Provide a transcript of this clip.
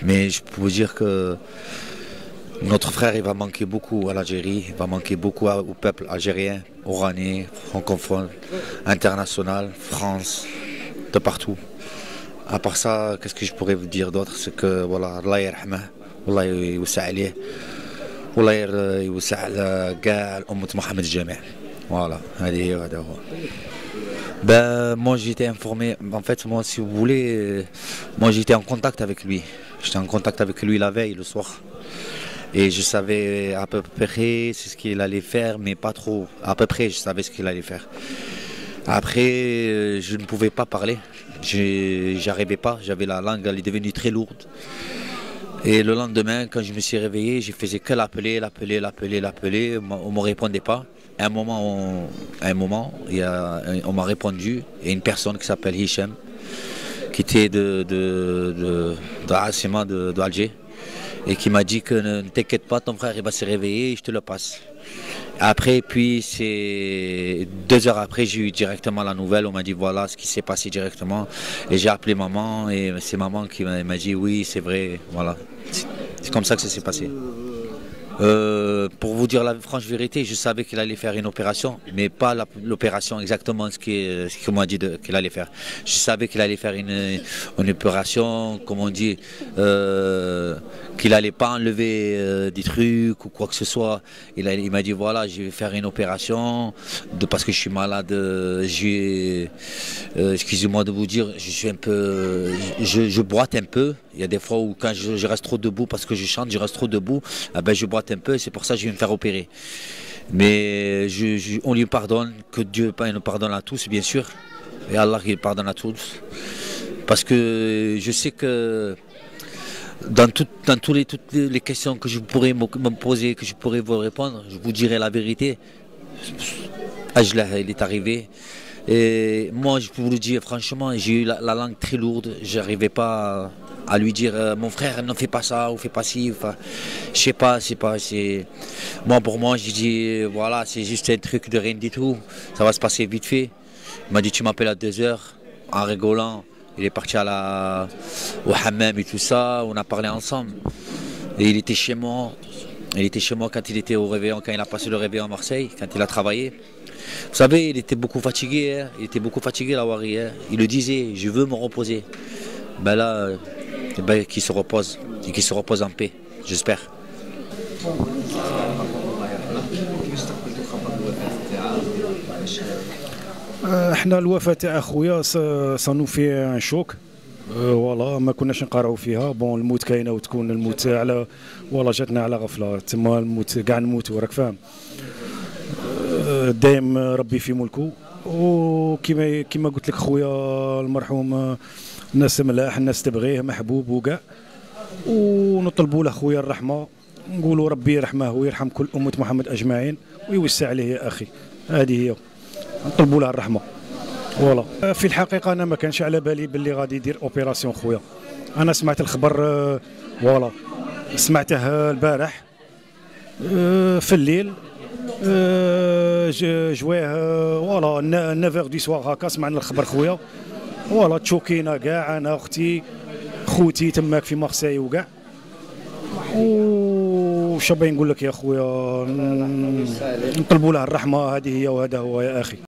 Mais je peux vous dire que notre frère, il va manquer beaucoup à l'Algérie, il va manquer beaucoup au peuple algérien, oranais, francophone, international, France, de partout. À part ça, qu'est-ce que je pourrais vous dire d'autre? C'est que voilà, Allah yarhamah, Allah يوسع عليه, والله يوسع على كاع أمة محمد الجميع. Voilà, هذه هي وهذا هو. Ben, moi j'étais informé, en fait moi si vous voulez, moi j'étais en contact avec lui. J'étais en contact avec lui la veille, le soir. Et je savais à peu près ce qu'il allait faire, mais pas trop. À peu près je savais ce qu'il allait faire. Après, je ne pouvais pas parler. J'arrivais pas, j'avais la langue, elle est devenue très lourde. Et le lendemain, quand je me suis réveillé, je faisais que l'appeler, on ne me répondait pas. À un moment, on m'a répondu, il y a une personne qui s'appelle Hicham, qui était d'Alger, et qui m'a dit que ne t'inquiète pas, ton frère il va se réveiller et je te le passe. Après, puis c'est 2 heures après, j'ai eu directement la nouvelle, on m'a dit voilà ce qui s'est passé directement. Et j'ai appelé maman et c'est maman qui m'a dit oui, c'est vrai, voilà. C'est comme ça que ça s'est passé. Pour vous dire la franche vérité, je savais qu'il allait faire une opération, mais pas l'opération exactement ce qu'on m'a dit qu'il allait faire. Je savais qu'il allait faire une opération, comme on dit, qu'il allait pas enlever des trucs ou quoi que ce soit. Il m'a dit voilà, je vais faire une opération parce que je suis malade. Excusez-moi de vous dire, je suis un peu, je boite un peu. Il y a des fois où quand je reste trop debout parce que je chante, je reste trop debout, ah ben je boite un peu et c'est pour ça que je vais me faire opérer. Mais on lui pardonne, que Dieu nous pardonne à tous bien sûr, et Allah qui pardonne à tous. Parce que je sais que dans toutes les questions que je pourrais me poser, que je pourrais vous répondre, je vous dirai la vérité. Ajlah, il est arrivé. Et moi, je peux vous le dire franchement, j'ai eu la langue très lourde. J'arrivais pas à lui dire mon frère, ne fais pas ça ou fais pas ci. Enfin, je sais pas, moi pour moi, j'ai dit voilà, c'est juste un truc de rien du tout. Ça va se passer vite fait. Il m'a dit tu m'appelles à 2 heures en rigolant. Il est parti au hammam et tout ça. On a parlé ensemble. Et il était chez moi. Il était chez moi quand il était au réveillon, quand il a passé le réveillon à Marseille, quand il a travaillé. Vous savez, il était beaucoup fatigué, hein. Il était beaucoup fatigué, la Wari, hein. Il le disait, je veux me reposer. Ben là, qu'il se repose, et qu'il se repose en paix, j'espère. احنا الوفاة تاع اخويا صانو في ان شوك. فوالا ما كناش نقارعوا فيها. بون الموت كاينه وتكون الموت على ولا جاتنا على غفله تما الموت كاع نموت وراك فاهم. دايم ربي في ملكه. وكما قلت لك خويا المرحوم الناس ملاح، الناس تبغيه محبوب وكاع، ونطلبوا له خويا الرحمه، نقولوا ربي يرحمه ويرحم كل امه محمد اجمعين ويوسع عليه يا اخي. هذه هي، نطلبوا له الرحمه. فوالا في الحقيقه انا ما كانش على بالي باللي غادي يدير اوبيراسيون خويا. انا سمعت الخبر فوالا سمعته البارح في الليل. جواه فوالا 9 دي سوار هكا سمعنا الخبر خويا. فوالا تشوكينا كاع انا اختي خوتي تماك في مارسي وكاع. وش باغي نقول لك يا خويا، نطلبوا له الرحمه. هذه هي وهذا هو يا اخي.